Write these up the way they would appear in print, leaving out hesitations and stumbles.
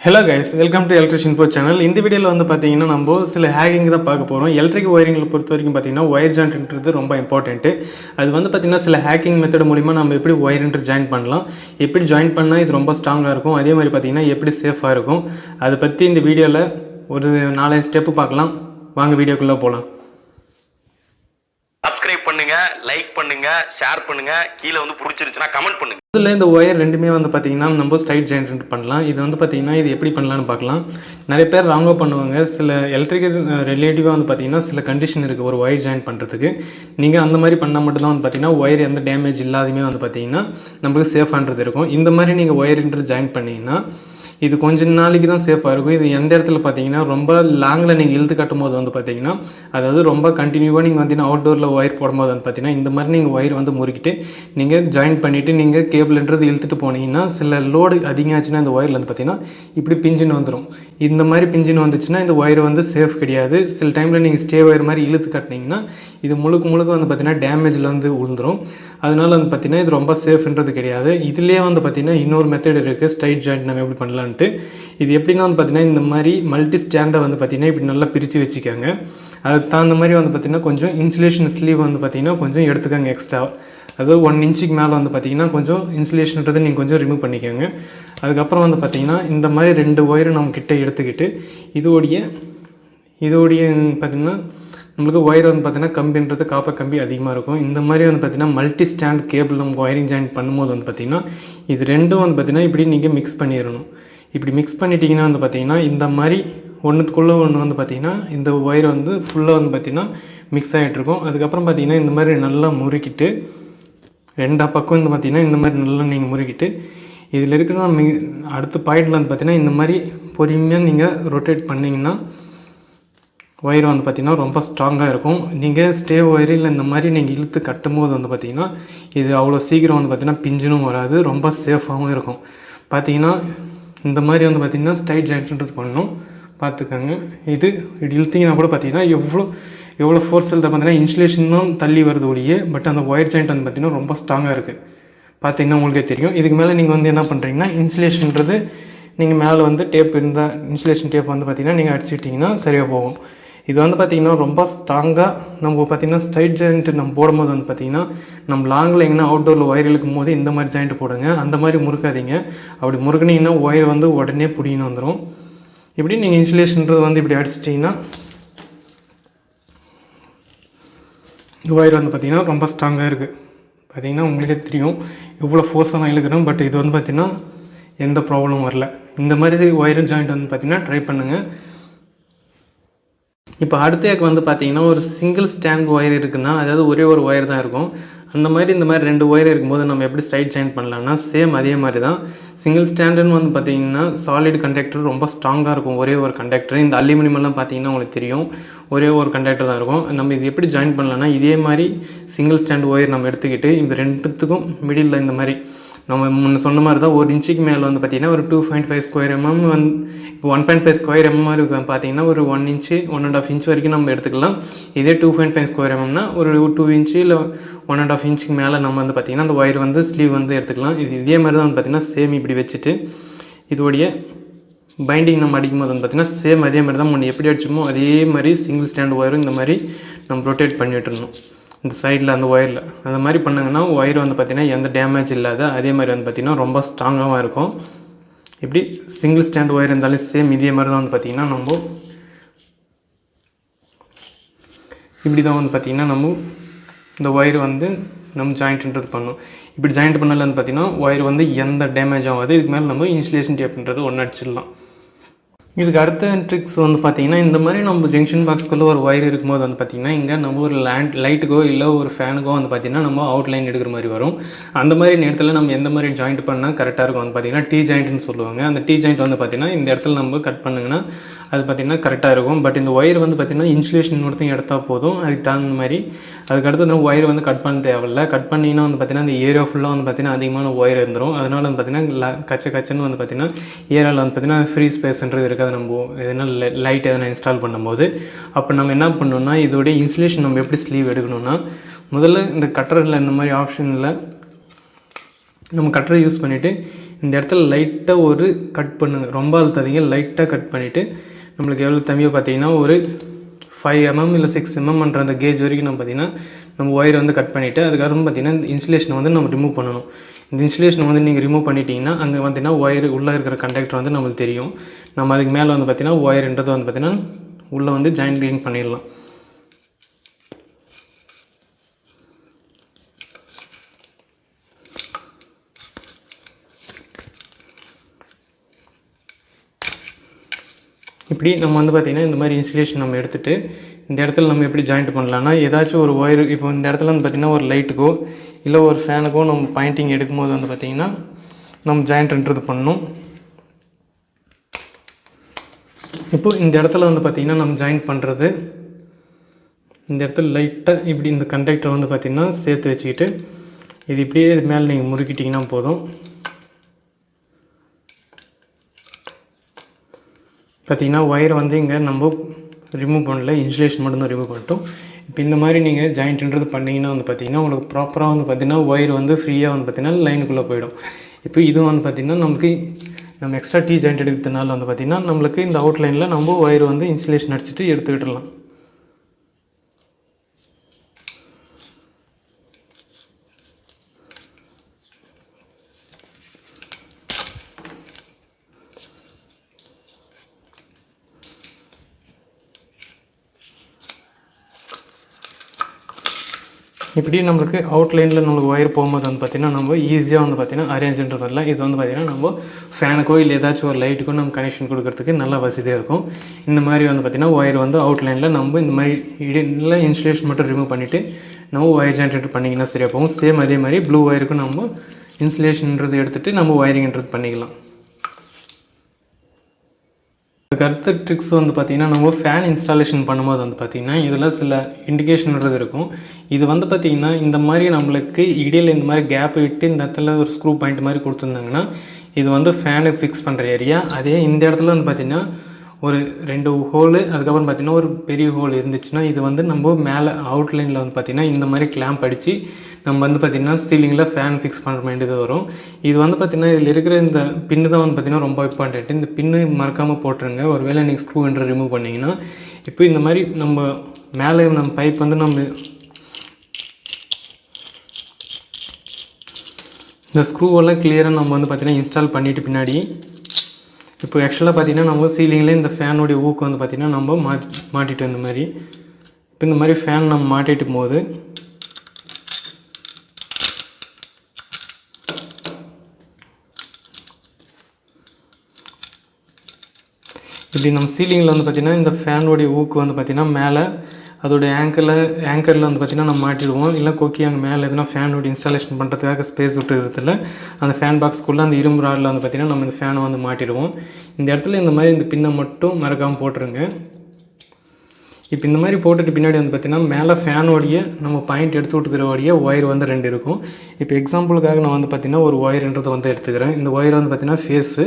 Hello guys, welcome to ElectricianInfo channel. இந்த வீடியோல வந்து பாத்தீங்கன்னா நம்ம சில ஹேக்கிங் தான் பார்க்க போறோம். எலக்ட்ரிக் வயரிங்ல பொறுத்த வரைக்கும் பாத்தீங்கன்னா வயர் ஜாயின்ட்ன்றது ரொம்ப இம்பார்ட்டன்ட். அது வந்து பாத்தீங்கன்னா சில ஹேக்கிங் மெத்தட் மூலமா நம்ம எப்படி வயர் ஜாயின் பண்ணலாம், எப்படி ஜாயின் பண்ணா இது ரொம்ப ஸ்ட்ராங்கா இருக்கும், அதே மாதிரி பாத்தீங்கன்னா எப்படி சேஃபா இருக்கும், அத பத்தி இந்த வீடியோல ஒரு 4 ஸ்டெப் பார்க்கலாம். வாங்க வீடியோக்குள்ள போலாம். சப்ஸ்கிரைப் பண்ணுங்க, லைக் பண்ணுங்க, ஷேர் பண்ணுங்க, கீழ வந்து பிடிச்சிருச்சுனா கமெண்ட் பண்ணுங்க. இதுல இந்த ஒயர் ரெண்டுமே வந்து பாத்தீங்கன்னா நம்ம ஸ்ட்ரைட் ஜாயின்ட் பண்ணலாம். இது வந்து பாத்தீங்கன்னா இது எப்படி பண்ணலாம்னு பார்க்கலாம். நிறைய பேர் ராங்கா பண்ணுவாங்க. சில எலக்ட்ரிக்கல் ரிலேட்டிவா வந்து பாத்தீங்கன்னா சில கண்டிஷன் இருக்கு ஒரு ஒயர் ஜாயின் பண்றதுக்கு. நீங்க அந்த மாதிரி பண்ணா மட்டும் தான் வந்து பாத்தீங்கன்னா ஒயர் எந்த டேமேஜ் இல்லாதமே வந்து பாத்தீங்கன்னா நமக்கு சேஃபான்றது இருக்கும். இந்த மாதிரி நீங்க ஒயர் ஜாயின் பண்ணீங்கன்னா இது கொஞ்ச நாளைக்கு தான் சேஃபாக இருக்கும். இது எந்த இடத்துல பார்த்தீங்கன்னா ரொம்ப லாங்கில் நீங்கள் இழுத்து கட்டும் போது வந்து பார்த்தீங்கன்னா அதாவது ரொம்ப கண்டினியூவாக நீங்கள் வந்து அவுட்டோரில் ஒயர் போடும்போது வந்து பார்த்தீங்கன்னா இந்த மாதிரி நீங்கள் ஒயர் வந்து முறுக்கிட்டு நீங்கள் ஜாயின் பண்ணிவிட்டு நீங்கள் கேபிள்ன்றது இழுத்துட்டு போனீங்கன்னா சில லோடு அதிகமாச்சுன்னா இந்த ஒயரில் வந்து பார்த்தீங்கன்னா இப்படி பிஞ்சின்னு வந்துடும். இந்த மாதிரி பிஞ்சின்னு வந்துச்சுன்னா இந்த ஒயர் வந்து சேஃப் கிடையாது. சில டைமில் நீங்கள் ஸ்டே ஒயர் மாதிரி இழுத்து கட்டினீங்கன்னா இது முழுக்க வந்து பார்த்தீங்கன்னா டேமேஜில் வந்து விழுந்துடும். அதனால வந்து பார்த்தீங்கன்னா இது ரொம்ப சேஃப்ன்றது கிடையாது. இதுலேயே வந்து பார்த்தீங்கன்னா இன்னொரு மெத்தட் இருக்குது ஸ்ட்ரைட் ஜாயிண்ட் நம்ம எப்படி பண்ணலாம். இது எப்படின்னா வந்து பார்த்தீங்கன்னா இந்த மாதிரி மல்டி ஸ்டாண்டை வந்து பார்த்தீங்கன்னா இப்படி நல்லா பிரித்து வச்சுக்காங்க. அதுக்கு தகுந்த மாதிரி வந்து பார்த்தீங்கன்னா கொஞ்சம் இன்சுலேஷன் ஸ்லீவ் வந்து பார்த்தீங்கன்னா கொஞ்சம் எடுத்துக்காங்க எக்ஸ்ட்ரா. அதாவது 1 இன்ச்சுக்கு மேலே வந்து பார்த்தீங்கன்னா கொஞ்சம் இன்சுலேஷன்ன்றது நீங்கள் கொஞ்சம் ரிமூவ் பண்ணிக்கோங்க. அதுக்கப்புறம் வந்து பார்த்தீங்கன்னா இந்த மாதிரி 2 ஒயரும் நம்ம கிட்ட எடுத்துக்கிட்டு இதோடைய பார்த்தீங்கன்னா நம்மளுக்கு ஒயர் வந்து பார்த்தீங்கன்னா கம்பின்றது காப்பர் கம்பி அதிகமாக இருக்கும். இந்த மாதிரி வந்து பார்த்தீங்கன்னா மல்டி ஸ்டாண்ட் கேபிள் நம்ம ஒயரிங் ஜாயின் பண்ணும்போது வந்து பார்த்தீங்கன்னா இது ரெண்டும் வந்து பார்த்தீங்கன்னா இப்படி நீங்கள் மிக்ஸ் பண்ணிடணும். இப்படி மிக்ஸ் பண்ணிட்டீங்கன்னா வந்து பார்த்தீங்கன்னா இந்த மாதிரி ஒன்றுத்துக்குள்ளே ஒன்று வந்து பார்த்தீங்கன்னா இந்த ஒயர் வந்து ஃபுல்லாக வந்து பார்த்தீங்கன்னா மிக்ஸ் ஆகிட்ருக்கும். அதுக்கப்புறம் பார்த்தீங்கன்னா இந்த மாதிரி நல்லா முறுக்கிட்டு 2 பக்கம் வந்து பார்த்தீங்கன்னா இந்த மாதிரி நல்லா நீங்கள் முறுக்கிட்டு இதில் இருக்கிற அடுத்த பாயிண்டில் வந்து பார்த்தீங்கன்னா இந்த மாதிரி பொறுமையாக நீங்கள் ரொட்டேட் பண்ணிங்கன்னா ஒயர் வந்து பார்த்திங்கன்னா ரொம்ப ஸ்ட்ராங்காக இருக்கும். நீங்கள் ஸ்டே ஒயரில் இந்த மாதிரி நீங்கள் இழுத்து கட்டும் போது வந்து பார்த்திங்கன்னா இது அவ்வளோ சீக்கிரம் வந்து பார்த்திங்கன்னா பிஞ்சினும் வராது, ரொம்ப சேஃபாகவும் இருக்கும். பார்த்திங்கன்னா இந்த மாதிரி வந்து பார்த்திங்கன்னா ஸ்ட்ரைட் ஜாயின்ட்ன்றது பண்ணணும் பார்த்துக்கோங்க. இது இழுத்திங்கன்னா கூட பார்த்திங்கன்னா எவ்வளோ ஃபோர்ஸ் இழுத்த பார்த்தீங்கன்னா இன்சுலேஷனும் தள்ளி வருது ஒழிய, பட் அந்த ஒயர் ஜாயிண்ட் வந்து பார்த்திங்கன்னா ரொம்ப ஸ்ட்ராங்காக இருக்குது. பார்த்திங்கன்னா உங்களுக்கே தெரியும். இதுக்கு மேலே நீங்கள் வந்து என்ன பண்ணுறீங்கன்னா இன்சுலேஷன்றது நீங்கள் மேலே வந்து டேப் இருந்தால் இன்சுலேஷன் டேப் வந்து பார்த்திங்கன்னா நீங்கள் அடிச்சுக்கிட்டிங்கன்னா சரியாக போகும். இது வந்து பார்த்திங்கன்னா ரொம்ப ஸ்ட்ராங்காக நம்ம பார்த்திங்கன்னா ஸ்ட்ரைட் ஜாயிண்ட் நம்ம போடும்போது வந்து பார்த்திங்கன்னா நம்ம லாங்கில் எங்கன்னா அவுட்டோரில் ஒயர் இழுக்கும் போது இந்த மாதிரி ஜாயிண்ட் போடுங்க. அந்த மாதிரி முறுக்காதீங்க. அப்படி முறுக்குனிங்கன்னா ஒயர் வந்து உடனே பிடின்னு வந்துடும். இப்படி நீங்கள் இன்சுலேஷன்றது வந்து இப்படி அடிச்சிட்டிங்கன்னா ஒயர் வந்து பார்த்திங்கன்னா ரொம்ப ஸ்ட்ராங்காக இருக்குது. பார்த்திங்கன்னா உங்களுக்கே தெரியும் இவ்வளோ ஃபோர்ஸாக நான் இழுக்கிறேன். பட் இது வந்து பார்த்திங்கன்னா எந்த ப்ராப்ளமும் வரல. இந்த மாதிரி ஒயர் ஜாயிண்ட் வந்து பார்த்திங்கன்னா ட்ரை பண்ணுங்கள். இப்போ அடுத்த வந்து பார்த்தீங்கன்னா ஒரு சிங்கிள் ஸ்டாண்ட் ஒயர் இருக்குன்னா அதாவது ஒரே ஒரு ஒயர் தான் இருக்கும். அந்த மாதிரி இந்த மாதிரி 2 ஒயர் இருக்கும்போது நம்ம எப்படி ஸ்ட்ரைட் ஜாயின் பண்ணலாம்னா சேம் அதே மாதிரி தான். சிங்கிள் ஸ்டாண்டுன்னு வந்து பார்த்தீங்கன்னா சாலிட் கண்டக்டர் ரொம்ப ஸ்ட்ராங்காக இருக்கும். ஒரே ஒரு கண்டக்டர். இந்த அலுமினியம்லாம் பார்த்தீங்கன்னா உங்களுக்கு தெரியும் ஒரே ஒரு கண்டக்டர் தான் இருக்கும். நம்ம இது எப்படி ஜாயின் பண்ணலாம்னா இதே மாதிரி சிங்கிள் ஸ்டாண்ட் ஒயர் நம்ம எடுத்துக்கிட்டு இந்த 2த்துக்கும் மிடில் இந்த மாதிரி நம்ம முன்ன சொன்ன மாதிரி தான் 1 இன்ச்சுக்கு மேலே வந்து பார்த்திங்கன்னா ஒரு 2.5 ஸ்கொயர் mm இப்போ 1.5 ஸ்கொயர் mm மாதிரி பார்த்தீங்கன்னா ஒரு 1 இன்ச்சு 1.5 இன்ச் வரைக்கும் நம்ம எடுத்துக்கலாம். இதே 2.5 ஸ்கொயர் mmனா ஒரு 2 இன்ச்சு இல்லை 1.5 இன்ச்சுக்கு மேலே நம்ம வந்து பார்த்திங்கன்னா அந்த ஒயர் வந்து ஸ்லீவ் வந்து எடுத்துக்கலாம். இதே மாதிரி தான் வந்து பார்த்திங்கன்னா சேம் இப்படி வச்சுட்டு இதோடைய பைண்டிங் நம்ம அடிக்கும் போது வந்து பார்த்திங்கன்னா சேம் அதே மாதிரி தான் முன்னே எப்படி அடிச்சோமோ அதே மாதிரி சிங்கிள் ஸ்டாண்ட் ஒயரும் இந்த மாதிரி நம்ம ரொட்டேட் பண்ணிட்டுருந்தோம் இந்த சைடில் அந்த ஒயரில். அந்த மாதிரி பண்ணிங்கன்னா ஒயர் வந்து பார்த்திங்கன்னா எந்த டேமேஜ் இல்லாத அதே மாதிரி வந்து பார்த்திங்கன்னா ரொம்ப ஸ்ட்ராங்காகவும் இருக்கும். இப்படி சிங்கிள் ஸ்டாண்ட் ஒயர் இருந்தாலும் சேம் இதே மாதிரி தான் வந்து பார்த்திங்கன்னா நம்ம இப்படி தான் வந்து பார்த்திங்கன்னா நம்ம இந்த ஒயர் வந்து நம்ம ஜாயிண்ட்ன்றது பண்ணணும். இப்படி ஜாயிண்ட் பண்ணல வந்து பார்த்திங்கன்னா ஒயர் வந்து எந்த டேமேஜ் ஆகாது. இதுக்கு மேலே நம்ம இன்சுலேஷன் டேப்ன்றது ஒன்று அடிச்சிடலாம். இதுக்கு அடுத்த ட்ரிக்ஸ் வந்து பார்த்திங்கன்னா இந்த மாதிரி நம்ம ஜங்ஷன் பாக்ஸ்க்குள்ளே ஒரு ஒயர் இருக்கும்போது வந்து பார்த்திங்கன்னா இங்கே நம்ம ஒரு லைட்டுக்கோ இல்லை ஒரு ஃபேனுக்கோ வந்து பார்த்திங்கன்னா நம்ம அவுட்லைன் எடுக்கிற மாதிரி வரும். அந்த மாதிரி நேரத்தில் நம்ம எந்த மாதிரி ஜாயிண்ட் பண்ணால் கரெக்டாக இருக்கும் வந்து பார்த்திங்கன்னா டீ ஜாயிண்ட்னு சொல்லுவாங்க. அந்த டீ ஜாயிண்ட் வந்து பார்த்திங்கன்னா இந்த இடத்துல நம்ம கட் பண்ணுங்கன்னா அது பார்த்திங்கன்னா கரெக்டாக இருக்கும். பட் இந்த ஒயர் வந்து பார்த்திங்கன்னா இன்சுலேஷன் ஒருத்தங்க எடுத்தால் போதும். அதுக்கு தகுந்த மாதிரி அதுக்கடுத்து நம்ம ஒயர் வந்து கட் பண்ண தேவையில்ல. கட் பண்ணிங்கன்னா வந்து பார்த்திங்கன்னா அந்த ஏரியா ஃபுல்லாக வந்து பார்த்திங்கன்னா அதிகமான ஒயர் இருந்துடும். அதனால் வந்து பார்த்திங்கன்னா கச்சன்னு வந்து பார்த்திங்கன்னா ஏரியாவில் வந்து பார்த்திங்கன்னா ஃப்ரீ ஸ்பேஸ்ன்றது இருக்குது. அதை நம்ம எதனா லைட் எதனா இன்ஸ்டால் பண்ணும்போது அப்போ நம்ம என்ன பண்ணணும்னா இதோடைய இன்சுலேஷன் நம்ம எப்படி ஸ்லீவ் எடுக்கணும்னா முதல்ல இந்த கட்டரில் இந்த மாதிரி ஆப்ஷனில் நம்ம கட்டரை யூஸ் பண்ணிவிட்டு இந்த இடத்துல லைட்டாக ஒரு கட் பண்ணுங்கள், ரொம்ப அழுத்தாதீங்க, லைட்டாக கட் பண்ணிவிட்டு நம்மளுக்கு எவ்வளோ தம்பியோ பார்த்தீங்கன்னா ஒரு 5 mm இல்லை 6 mmன்ற அந்த கேஜ் வரைக்கும் நம்ம பார்த்திங்கன்னா நம்ம ஒயர் வந்து கட் பண்ணிவிட்டு அதுக்கப்புறம் பார்த்திங்கன்னா இந்த இன்சுலேஷனை வந்து நம்ம ரிமூவ் பண்ணணும். இந்த இன்சுலேஷனை வந்து நீங்கள் ரிமூவ் பண்ணிட்டீங்கன்னா அங்கே பார்த்திங்கன்னா ஒயர் உள்ளே இருக்கிற கண்டக்டர் வந்து நம்மளுக்கு தெரியும். நம்ம அதுக்கு மேலே வந்து பார்த்திங்கன்னா ஒயர்ன்றது வந்து பார்த்திங்கன்னா உள்ளே வந்து ஜாயின்டிங் பண்ணிடலாம். இப்படி நம்ம வந்து பார்த்திங்கன்னா இந்த மாதிரி இன்சுலேஷன் நம்ம எடுத்துகிட்டு இந்த இடத்துல நம்ம எப்படி ஜாயிண்ட் பண்ணலான்னா, ஏதாச்சும் ஒரு ஒயர் இப்போ இந்த இடத்துல வந்து பார்த்திங்கன்னா ஒரு லைட்டுக்கோ இல்லை ஒரு ஃபேனுக்கோ நம்ம பாயிண்டிங் எடுக்கும்போது வந்து பார்த்திங்கன்னா நம்ம ஜாயிண்ட்ன்றது பண்ணணும். இப்போது இந்த இடத்துல வந்து பார்த்திங்கன்னா நம்ம ஜாயிண்ட் பண்ணுறது, இந்த இடத்துல லைட்டாக இப்படி இந்த கண்டக்டரை வந்து பார்த்திங்கன்னா சேர்த்து வச்சுக்கிட்டு இது இப்படியே இது மேலே நீங்கள் முறுக்கிட்டிங்கன்னா போதும். பார்த்திங்கன்னா ஒயர் வந்து இங்கே நம்ம ரிமூவ் பண்ணல, இன்சுலேஷன் மட்டும் தான் ரிமூவ் பண்ணிட்டோம். இப்போ இந்த மாதிரி நீங்கள் ஜாயிண்ட்ன்றது பண்ணிங்கன்னா வந்து பார்த்திங்கன்னா உங்களுக்கு ப்ராப்பராக வந்து பார்த்திங்கன்னா ஒயர் வந்து ஃப்ரீயாக வந்து பார்த்திங்கன்னா லைனுக்குள்ளே போயிடும். இப்போ இதுவும் வந்து பார்த்திங்கன்னா நமக்கு நம்ம எக்ஸ்ட்ரா ஜாயிண்ட் எடுக்கிறதுனால வந்து பார்த்திங்கன்னா நம்மளுக்கு இந்த அவுட்லைனில் நம்ம ஒயர் வந்து இன்சுலேஷன் அடிச்சுட்டு எடுத்துக்கிடலாம். இப்படி நம்மளுக்கு அவுட்லைனில் நம்மளுக்கு ஒயர் போகும்போது வந்து பார்த்திங்கன்னா நம்ம ஈஸியாக வந்து பார்த்திங்கன்னா அரேஞ்சுன்றதில்ல. இது வந்து பார்த்திங்கன்னா நம்ம ஃபேனுக்கோ இல்லை ஏதாச்சும் ஒரு லைட்டுக்கோ நம்ம கனெக்ஷன் கொடுக்கறதுக்கு நல்லா வசதியாக இருக்கும். இந்த மாதிரி வந்து பார்த்திங்கன்னா ஒயர் வந்து அவுட்லைனில் நம்ம இந்த மாதிரி இல்லை இன்சுலேஷன் மட்டும் ரிமூவ் பண்ணிவிட்டு நம்ம ஒயர் ஜாயிண்ட் பண்ணிங்கன்னா சரியாக போகும். சேம் அதே மாதிரி ப்ளூ ஒயருக்கும் நம்ம இன்சுலேஷன்ன்றது எடுத்துகிட்டு நம்ம ஒயரிங்ன்றது பண்ணிக்கலாம். அதுக்கு அடுத்த ட்ரிக்ஸ் வந்து பார்த்திங்கன்னா நம்ம ஃபேன் இன்ஸ்டாலேஷன் பண்ணும்போது வந்து பார்த்திங்கன்னா இதில் சில இண்டிகேஷன்ன்றது இருக்கும். இது வந்து பார்த்திங்கன்னா இந்த மாதிரி நம்மளுக்கு இடையில் இந்த மாதிரி கேப் விட்டு இந்த இடத்துல ஒரு ஸ்க்ரூ பாயிண்ட் மாதிரி கொடுத்துருந்தாங்கன்னா இது வந்து ஃபேனு ஃபிக்ஸ் பண்ணுற ஏரியா. அதே இந்த இடத்துல வந்து பார்த்திங்கன்னா ஒரு 2 ஹோலு அதுக்கப்புறம் பார்த்திங்கன்னா ஒரு பெரிய ஹோல் இருந்துச்சுன்னா இது வந்து நம்ம மேலே அவுட்லைனில் வந்து பார்த்திங்கன்னா இந்த மாதிரி கிளாம்ப் அடித்து நம்ம வந்து பார்த்திங்கன்னா சீலிங்கில் ஃபேன் ஃபிக்ஸ் பண்ணுற வேண்டியது வரும். இது வந்து பார்த்திங்கன்னா இதில் இருக்கிற இந்த பின்னு தான் வந்து பார்த்திங்கன்னா ரொம்ப இம்பார்ட்டன்ட். இந்த பின்னு மறக்காமல் போட்டுருங்க. ஒரு வேளை நீங்கள் ஸ்க்ரூ என்று ரிமூவ் பண்ணிங்கன்னா இப்போ இந்த மாதிரி நம்ம மேலே நம்ம பைப் வந்து நம்ம இந்த ஸ்க்ரூவெல்லாம் கிளியராக நம்ம வந்து பார்த்திங்கன்னா இன்ஸ்டால் பண்ணிவிட்டு பின்னாடி இப்போ ஆக்சுவலாக பார்த்திங்கன்னா நம்ம சீலிங்கில் இந்த ஃபேனுடைய ஊக்கு வந்து பார்த்திங்கன்னா நம்ம மாட்டிட்டு இந்த மாதிரி இப்போ இந்த மாதிரி ஃபேன் நம்ம மாட்டிட்டு போது இப்படி நம்ம சீலிங்கில் வந்து பார்த்திங்கன்னா இந்த ஃபேனுடைய ஊக்கு வந்து பார்த்திங்கன்னா மேலே அதோடைய ஆங்கரில் வந்து பார்த்திங்கன்னா நம்ம மாட்டிடுவோம். இல்லை கொக்கி அங்கே மேலே எதுனா ஃபேனோட இன்ஸ்டாலேஷன் பண்ணுறதுக்காக ஸ்பேஸ் விட்டுறதுல அந்த ஃபேன் பாக்ஸ்க்குள்ளே அந்த இரும்பு ராடில் வந்து பார்த்திங்கன்னா நம்ம இந்த ஃபேனை வந்து மாட்டிடுவோம். இந்த இடத்துல இந்த மாதிரி இந்த பின்னை மட்டும் மறக்காமல் போட்டுருங்க. இப்போ இந்த மாதிரி போட்டுட்டு பின்னாடி வந்து பார்த்திங்கன்னா மேலே ஃபேனோடைய நம்ம பாயிண்ட் எடுத்து விட்டுக்கிறோடைய ஒயர் வந்து 2 இருக்கும். இப்போ எக்ஸாம்பிளுக்காக நான் வந்து பார்த்திங்கன்னா ஒரு ஒயர்ன்றதை வந்து எடுத்துக்கிறேன். இந்த ஒயர் வந்து பார்த்திங்கன்னா ஃபேஸு.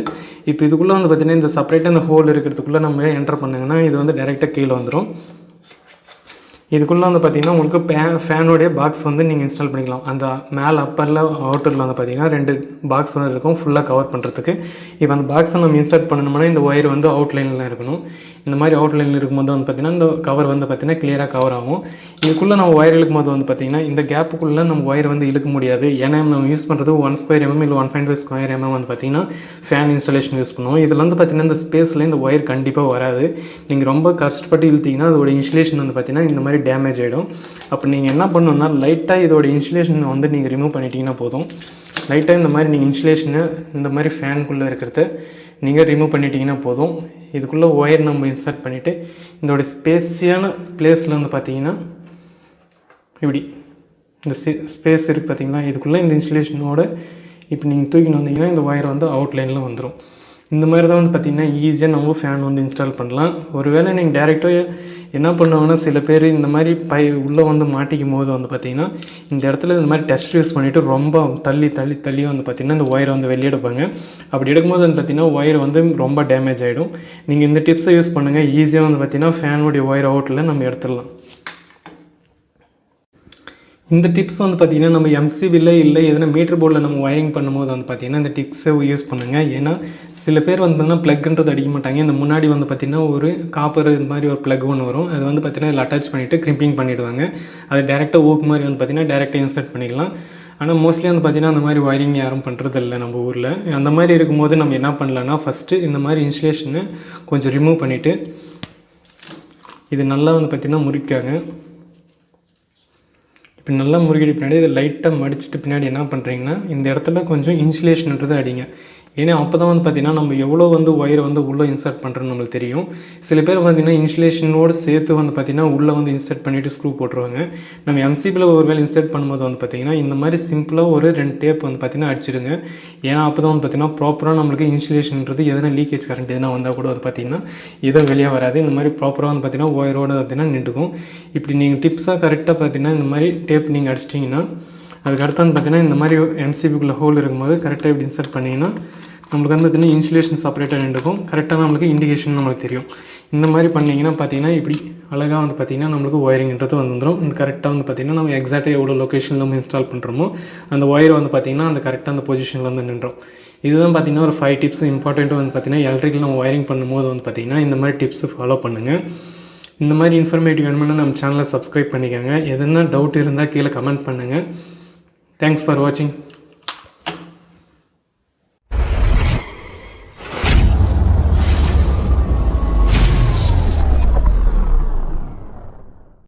இப்போ இதுக்குள்ளே வந்து பார்த்திங்கன்னா இந்த செப்பரேட்டாக இந்த ஹோல் இருக்கிறதுக்குள்ளே நம்ம என்டர் பண்ணிங்கன்னா இது வந்து டைரெக்டாக கீழே வந்துடும். இதுக்குள்ளே வந்து பார்த்திங்கன்னா உங்களுக்கு ஃபேனுடைய பாக்ஸ் வந்து நீங்கள் இன்ஸ்டால் பண்ணிக்கலாம். அந்த மேலே அப்பரில் அவுட்டரில் வந்து பார்த்திங்கன்னா 2 பாக்ஸ் வந்து இருக்கும் ஃபுல்லாக கவர் பண்ணுறதுக்கு. இப்போ அந்த பாக்ஸை நம்ம இன்சர்ட் பண்ணணும்னா இந்த ஒயர் வந்து அவுட்லைனில் இருக்கணும். இந்த மாதிரி அவுட்லைனில் இருக்கும்போது வந்து பார்த்திங்கன்னா இந்த கவர் வந்து பார்த்திங்கன்னா கிளியராக கவர் ஆகும். இதுக்குள்ளே நம்ம ஒயர் இழுக்கும்போது வந்து பார்த்திங்கன்னா இந்த கேப்புக்குள்ளே நம்ம ஒயர் வந்து இழுக்க முடியாது. ஏன்னா நம்ம யூஸ் பண்ணுறது 1 ஸ்கொயர் mm இல்லை 1.5 ஸ்கொயர் mm வந்து பார்த்திங்கன்னா ஃபேன் இன்ஸ்டாலேஷன் யூஸ் பண்ணுவோம். இதில் வந்து பார்த்திங்கன்னா இந்த ஸ்பேஸில் இந்த ஒயர் கண்டிப்பாக வராது. நீங்கள் ரொம்ப கஷ்டப்பட்டு இழுத்திங்கன்னா அதோட இன்சுலேஷன் வந்து பார்த்திங்கன்னா இந்த மாதிரி டேமேஜ் ஆகிடும். அப்போ நீங்கள் என்ன பண்ணணும்னா லைட்டாக இதோட இன்சுலேஷனை வந்து நீங்கள் ரிமூவ் பண்ணிட்டீங்கன்னா போதும். லைட்டாக இந்த மாதிரி நீங்கள் இன்சுலேஷனை இந்த மாதிரி ஃபேனுக்குள்ளே இருக்கிறத நீங்கள் ரிமூவ் பண்ணிட்டீங்கன்னா போதும். இதுக்குள்ளே ஒயர் நம்ம இன்சர்ட் பண்ணிவிட்டு இதோட ஸ்பேஸியான பிளேஸில் வந்து பார்த்திங்கன்னா இப்படி இந்த ஸ்பேஸ் இருக்குது பார்த்திங்களா, இதுக்குள்ளே இந்த இன்சுலேஷனோட இப்போ நீங்கள் தூக்கின்னு வந்தீங்கன்னா இந்த ஒயர் வந்து அவுட்லைனில் வந்துடும். இந்த மாதிரி தான் வந்து பார்த்திங்கன்னா ஈஸியாக நம்ம ஃபேன் வந்து இன்ஸ்டால் பண்ணலாம். ஒருவேளை நீங்கள் டேரெக்டாக என்ன பண்ணுவாங்கன்னா சில பேர் இந்த மாதிரி உள்ளே வந்து மாட்டிக்கும் போது வந்து பார்த்திங்கன்னா இந்த இடத்துல இந்த மாதிரி டெஸ்ட் யூஸ் பண்ணிவிட்டு ரொம்ப தள்ளி வந்து பார்த்திங்கன்னா இந்த ஒயரை வந்து வெளியே எடுப்பாங்க. அப்படி எடுக்கும்போது வந்து பார்த்திங்கன்னா ஒயர் வந்து ரொம்ப டேமேஜ் ஆகிடும். நீங்கள் இந்த டிப்ஸை யூஸ் பண்ணுங்கள். ஈஸியாக வந்து பார்த்திங்கன்னா ஃபேனுடைய ஒயர் அவுட்டில் நம்ம எடுத்துடலாம். இந்த டிப்ஸ் வந்து பார்த்திங்கன்னா நம்ம எம்சிபியில் இல்லை எதனா மீட்டர் போர்டில் நம்ம ஒயரிங் பண்ணும்போது வந்து பார்த்திங்கன்னா இந்த டிப்ஸை யூஸ் பண்ணுங்கள். ஏன்னா சில பேர் வந்து பார்த்திங்கன்னா ப்ளக்ன்றது அடிக்க மாட்டாங்க. இந்த முன்னாடி வந்து பார்த்திங்கன்னா ஒரு காப்பர் இது மாதிரி ஒரு ப்ளக் ஒன்று வரும். அது வந்து பார்த்திங்கன்னா இதில் அட்டாச் பண்ணிவிட்டு கிரிம்பிங் பண்ணிவிடுவாங்க. அது டேரெக்டாக ஊக்கு மாதிரி வந்து பார்த்திங்கன்னா டேரெக்டாக இன்சர்ட் பண்ணிக்கலாம். ஆனால் மோஸ்ட்லி வந்து பார்த்திங்கன்னா அந்த மாதிரி ஒயரிங் யாரும் பண்ணுறது இல்லை நம்ம ஊரில். அந்த மாதிரி இருக்கும்போது நம்ம என்ன பண்ணலான்னா ஃபஸ்ட்டு இந்த மாதிரி இன்சுலேஷனை கொஞ்சம் ரிமூவ் பண்ணிவிட்டு இது நல்லா வந்து பார்த்திங்கன்னா முறிக்காங்க. இப்போ நல்லா முறுக்கிட்டு பின்னாடி இதை லைட்டாக மடிச்சுட்டு பின்னாடி என்ன பண்ணுறீங்கன்னா இந்த இடத்துல கொஞ்சம் இன்சுலேஷன்ன்றது அடிங்க. ஏன்னா அப்போ தான் வந்து பார்த்திங்கன்னா நம்ம எவ்வளோ வந்து ஒயரை வந்து உள்ளே இன்சர்ட் பண்ணுறோன்னு நம்மளுக்கு தெரியும். சில பேர் பார்த்திங்கன்னா இன்சுலேஷனோடு சேர்த்து வந்து பார்த்திங்கன்னா உள்ளே வந்து இன்சர்ட் பண்ணிவிட்டு ஸ்க்ரூ போட்டுருவாங்க. நம்ம எம்சிபியில் ஒரு வேளை இன்சர்ட் பண்ணும்போது வந்து பார்த்திங்கன்னா இந்த மாதிரி சிம்பிளாக ஒரு 2 டேப் வந்து பார்த்திங்கன்னா அடிச்சிடுங்க. ஏன்னா அப்போ தான் வந்து பார்த்திங்கன்னா ப்ராப்பராக நம்மளுக்கு இன்சுலேஷன்ன்றது எதனா லீக்கேஜ் கரண்ட் எதனா வந்தால் கூட வந்து பார்த்திங்கன்னா இதை வெளியே வராது. இந்த மாதிரி ப்ராப்பராக வந்து பார்த்திங்கன்னா ஒயரோடு பார்த்திங்கன்னா நின்றுக்கும். இப்படி நீங்கள் டிப்ஸாக கரெக்டாக பார்த்திங்கன்னா இந்த மாதிரி டேப் நீங்கள் அடிச்சிட்டிங்கன்னா அதுக்கடுத்து வந்து பார்த்திங்கன்னா இந்த மாதிரி எம்சிபிக்குள்ளே ஹோல் இருக்கும்போது கரெக்டாக இப்படி இன்சர்ட் பண்ணிங்கன்னா நம்மளுக்கு வந்து பார்த்திங்கன்னா இன்சுலேஷன் செப்பரேட்டாக நின்றுக்கும். கரெக்டாக நம்மளுக்கு இண்டிகேஷன் நம்மளுக்கு தெரியும். இந்த மாதிரி பண்ணிங்கன்னா பார்த்திங்கன்னா இப்படி அழகாக வந்து பார்த்திங்கன்னா நம்மளுக்கு ஒயரிங்ன்றது வந்துடும். இந்த கரெக்டாக வந்து பார்த்திங்கன்னா நம்ம எக்ஸாக்டாக எவ்வளோ லொக்கேஷனில் நம்ம இன்ஸ்டால் பண்ணுறோமோ அந்த ஒயர் வந்து பார்த்திங்கன்னா அந்த கரெக்டாக அந்த பொசிஷனில் வந்து நின்றோம். இதுதான் பார்த்திங்கன்னா ஒரு 5 டிப்ஸ் இம்பார்ட்டண்ட்டாக வந்து பார்த்திங்கன்னா எலக்ட்ரிக்கல் நம்ம ஒயரிங் பண்ணும்போது வந்து பார்த்திங்கன்னா இந்த மாதிரி டிப்ஸ் ஃபாலோ பண்ணுங்கள். இந்த மாதிரி இன்ஃபர்மேட்டிவ் வேணும்னா நம்ம சேனலை சப்ஸ்கிரைப் பண்ணிக்கோங்க. எதுனா டவுட் இருந்தால் கீழே கமெண்ட் பண்ணுங்கள். தேங்க்ஸ் ஃபார் வாட்சிங்.